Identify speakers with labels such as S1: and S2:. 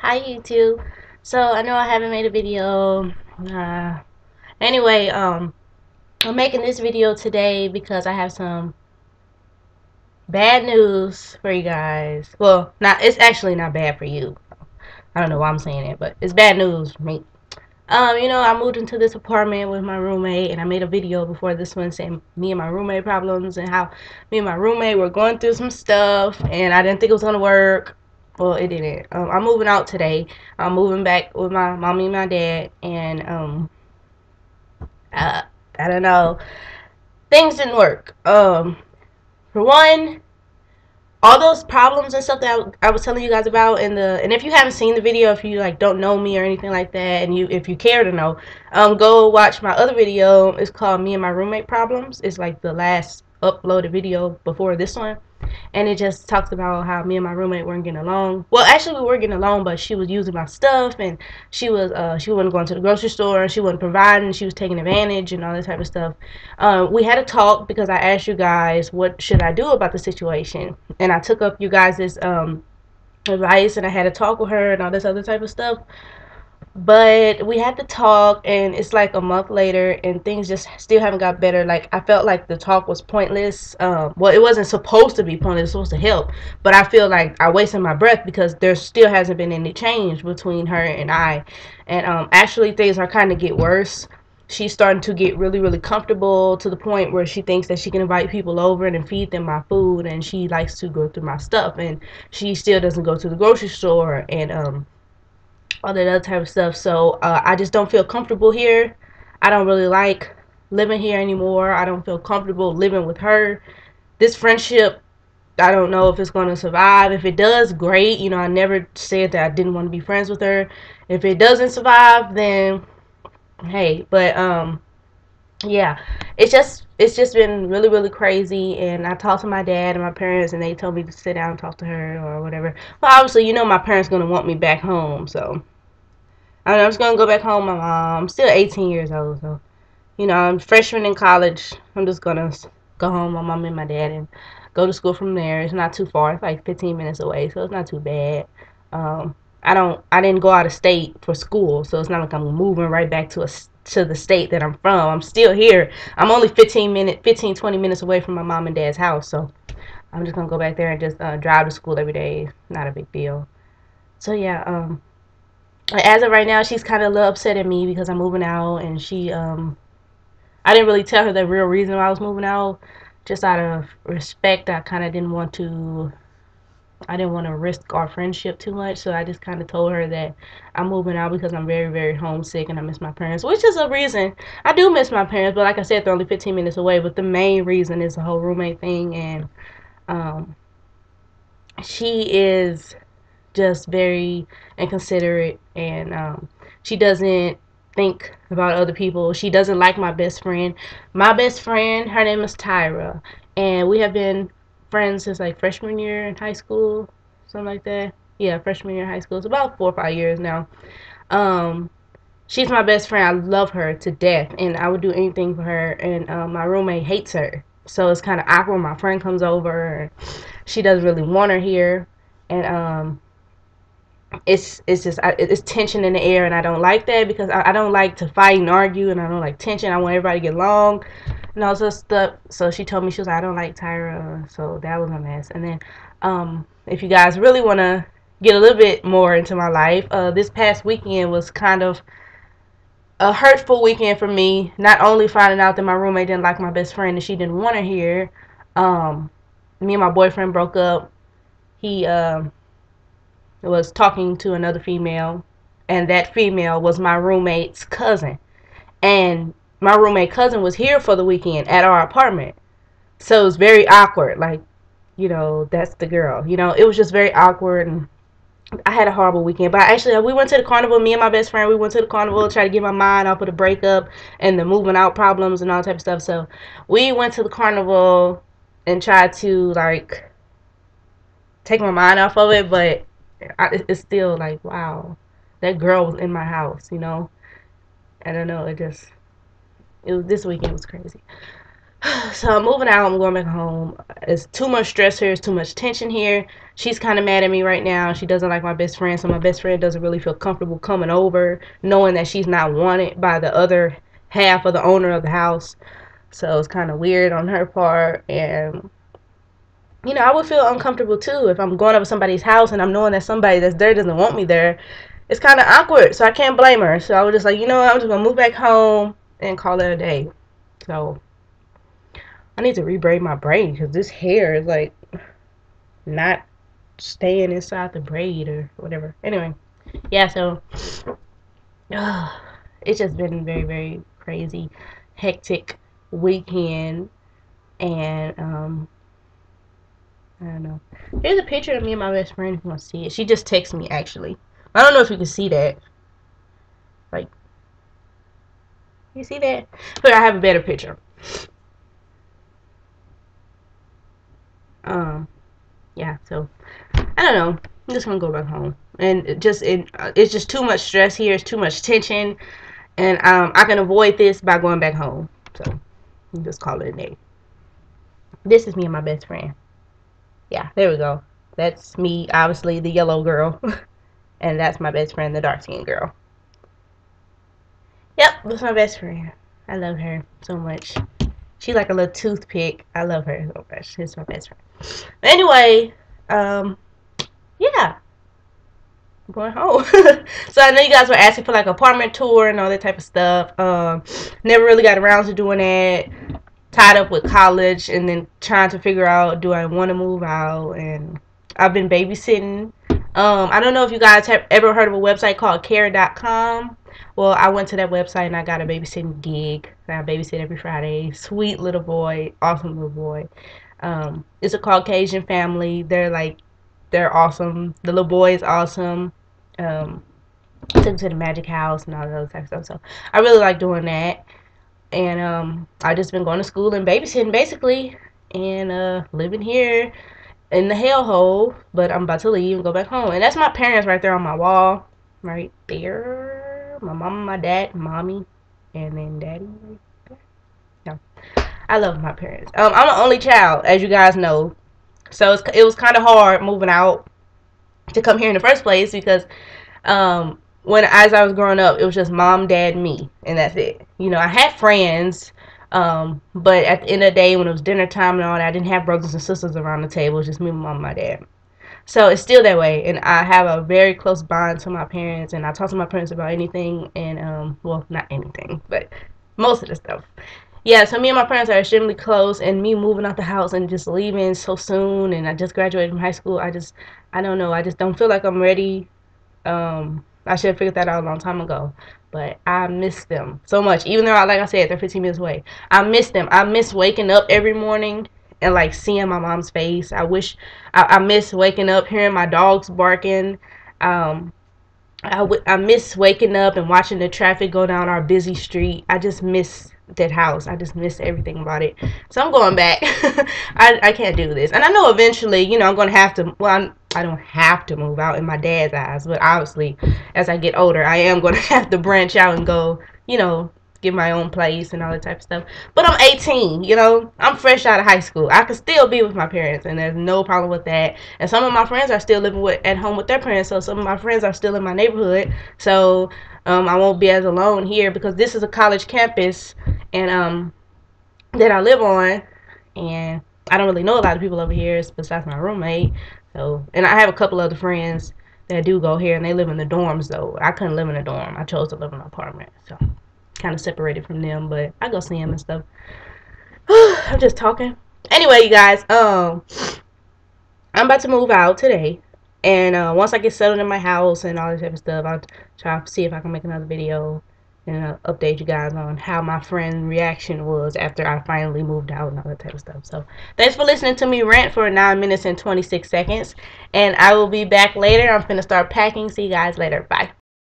S1: Hi YouTube. So I know I haven't made a video. Uh, anyway, I'm making this video today because I have some bad news for you guys. Well, not it's actually not bad for you. I don't know why I'm saying it, but it's bad news for me. I moved into this apartment with my roommate, and I made a video before this one saying me and my roommate problems and how me and my roommate were going through some stuff, and I didn't think it was gonna work. Well, it didn't. I'm moving out today. I'm moving back with my mommy and my dad, and uh, I don't know. Things didn't work. For one, all those problems and stuff that I was telling you guys about and if you haven't seen the video, if you like don't know me or anything like that, and if you care to know, go watch my other video. It's called Me and My Roommate Problems. It's like the last uploaded video before this one, and it just talks about how me and my roommate weren't getting along. Well, actually, we were getting along, but she was using my stuff, and she wasn't going to the grocery store, and she wasn't providing. She was taking advantage and all that type of stuff. We had a talk because I asked you guys what should I do about the situation, and I took up you guys' advice, and I had a talk with her and all this other type of stuff. But we had to talk, and it's like a month later, and things just still haven't got better. Like, I felt like the talk was pointless. Well, it wasn't supposed to be pointless, it was supposed to help, but I feel like I wasted my breath because there still hasn't been any change between her and I. And actually, things are kind of get worse. She's starting to get really, really comfortable to the point where she thinks that she can invite people over and feed them my food, and she likes to go through my stuff, and she still doesn't go to the grocery store, and all that other type of stuff. So I just don't feel comfortable here. I don't really like living here anymore. I don't feel comfortable living with her. This friendship, I don't know if it's going to survive. If it does, great. I never said that I didn't want to be friends with her. If it doesn't survive, then hey. But yeah, it's just been really, really crazy. And I talked to my dad and my parents, and they told me to sit down and talk to her or whatever. Well, obviously, my parents going to want me back home, so I'm just gonna go back home. My mom. I'm still 18 years old, so I'm freshman in college. I'm just gonna go home. My mom and my dad, and go to school from there. It's not too far. It's like 15 minutes away, so it's not too bad. I didn't go out of state for school, so it's not like I'm moving right back to the state that I'm from. I'm still here. I'm only 20 minutes away from my mom and dad's house, so I'm just gonna go back there and just drive to school every day. Not a big deal. So yeah, as of right now, she's kind of a little upset at me because I'm moving out, and I didn't really tell her the real reason why I was moving out. Just out of respect, I didn't want to risk our friendship too much, so I just kind of told her that I'm moving out because I'm very, very homesick and I miss my parents, which is a reason. I do miss my parents, but like I said, they're only 15 minutes away. But the main reason is the whole roommate thing, and um, she is just very inconsiderate, and she doesn't think about other people. She doesn't like my best friend. My best friend, her name is Tyra, and we have been friends since like freshman year in high school, something like that. Yeah, freshman year in high school. It's about 4 or 5 years now. Um, she's my best friend. I love her to death, and I would do anything for her. And my roommate hates her, so it's kind of awkward. My friend comes over, and she doesn't really want her here, and it's tension in the air, and I don't like that because I don't like to fight and argue, and I don't like tension. I want everybody to get along and all this stuff. So she told me, she was like, I don't like Tyra. So that was a mess. And then if you guys really want to get a little bit more into my life, this past weekend was kind of a hurtful weekend for me. Not only finding out that my roommate didn't like my best friend and she didn't want her here, um, me and my boyfriend broke up. He was talking to another female, and that female was my roommate's cousin. And my roommate cousin was here for the weekend at our apartment. So it was very awkward. Like, that's the girl. It was just very awkward, and I had a horrible weekend. But actually, we went to the carnival. Me and my best friend, we went to the carnival to try to get my mind off of the breakup and the moving out problems and all type of stuff. So we went to the carnival and tried to like take my mind off of it, but it's still like, wow, that girl was in my house. I don't know. It was this weekend was crazy. So I'm moving out. I'm going back home. It's too much stress here. It's too much tension here. She's kind of mad at me right now. She doesn't like my best friend, so my best friend doesn't really feel comfortable coming over, knowing that she's not wanted by the other half of the owner of the house. So it's kind of weird on her part, and I would feel uncomfortable too if I'm going over somebody's house and I'm knowing that somebody that's there doesn't want me there. It's kind of awkward, so I can't blame her. So I was just like, what, I'm just gonna move back home and call it a day. So I need to rebraid my braid because this hair is like not staying inside the braid or whatever. Anyway, yeah, so it's just been very, very crazy, hectic weekend. And I don't know. Here's a picture of me and my best friend if you want to see it. She just texted me actually. I don't know if you can see that. Like, you see that? But I have a better picture. Yeah, so I don't know. I'm just gonna go back home, and it's just too much stress here. It's too much tension, and I can avoid this by going back home. So you just call it a day. This is me and my best friend. Yeah, there we go. That's me, obviously the yellow girl, and that's my best friend, the dark skinned girl. Yep, that's my best friend. I love her so much. She's like a little toothpick. I love her so much. She's my best friend. But anyway, yeah, I'm going home. So I know you guys were asking for like apartment tour and all that type of stuff. Never really got around to doing that. Tied up with college and then trying to figure out, do I want to move out? And I've been babysitting. I don't know if you guys have ever heard of a website called care.com. Well, I went to that website and I got a babysitting gig. I babysit every Friday. Sweet little boy, awesome little boy. It's a Caucasian family. They're awesome. The little boy is awesome. Took him to the magic house and all those types of stuff. So I really like doing that. And I just been going to school and babysitting basically, and living here in the hellhole. But I'm about to leave and go back home. And that's my parents right there on my wall, right there. My mama, my dad, mommy, and then daddy. Yeah, I love my parents. I'm the only child, as you guys know, so it was kind of hard moving out to come here in the first place because as I was growing up, it was just mom, dad, me, and that's it. I had friends, but at the end of the day, when it was dinner time and all that, I didn't have brothers and sisters around the table. It was just me, my mom, and my dad. So it's still that way, and I have a very close bond to my parents, and I talk to my parents about anything, and well, not anything, but most of the stuff. Yeah, so me and my parents are extremely close, and me moving out the house and just leaving so soon, and I just graduated from high school. I don't know. I just don't feel like I'm ready. I should have figured that out a long time ago, but I miss them so much. Even though, like I said, they're 15 minutes away. I miss them. I miss waking up every morning and like seeing my mom's face. I miss waking up hearing my dogs barking. I miss waking up and watching the traffic go down our busy street. I just miss that house. I just miss everything about it. So I'm going back. I can't do this. And I know eventually, I'm going to have to, well, I don't have to move out in my dad's eyes, but obviously as I get older, I am going to have to branch out and go, get my own place and all that type of stuff. But I'm 18, I'm fresh out of high school. I can still be with my parents, and there's no problem with that. And some of my friends are still living at home with their parents, so some of my friends are still in my neighborhood. So I won't be as alone here because this is a college campus, and that I live on, and I don't really know a lot of people over here besides my roommate. So, and I have a couple other friends that do go here, and they live in the dorms though. I couldn't live in a dorm. I chose to live in an apartment, so kind of separated from them, but I go see them and stuff. I'm just talking. Anyway, you guys, I'm about to move out today, and once I get settled in my house and all this type of stuff, I'll try to see if I can make another video and update you guys on how my friend's reaction was after I finally moved out and all that type of stuff. So thanks for listening to me rant for 9 minutes and 26 seconds, and I will be back later. I'm finna start packing. See you guys later. Bye.